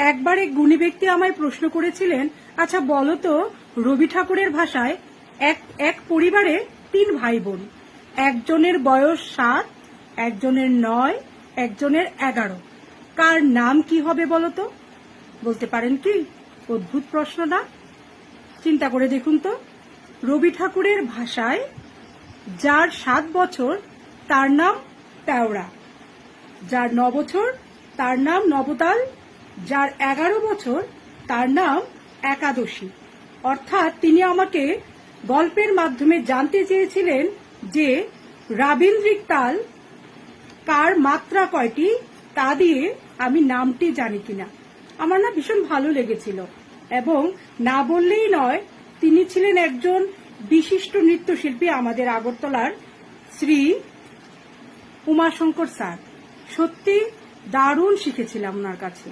একবার এক গুণী ব্যক্তি আমায় প্রশ্ন করেছিলেন, আচ্ছা বলো তো, রবি ঠাকুরের ভাষায় এক পরিবারে 3 ভাই বোন, একজনের বয়স 7, একজনের 9, একজনের 11, কার নাম কি হবে বলো তো? বলতে পারেন কি? অদ্ভুত প্রশ্ন না? চিন্তা করে দেখুন তো। রবি ঠাকুরের ভাষায় যার 7 বছর তার নাম তেওড়া, যার 9 বছর তার নাম নবতাল, যার 11 বছর তার নাম একাদশী। অর্থাৎ তিনি আমাকে গল্পের মাধ্যমে জানতে চেয়েছিলেন যে রাবীন্দ্রিক তাল কার মাত্রা কয়টি তা দিয়ে আমি নামটি জানি কিনা। আমার না ভীষণ ভালো লেগেছিল, এবং না বললেই নয়, তিনি ছিলেন একজন বিশিষ্ট নৃত্যশিল্পী আমাদের আগরতলার শ্রী উমাশঙ্কর স্যার। সত্যি দারুণ শিখেছিলাম ওনার কাছে।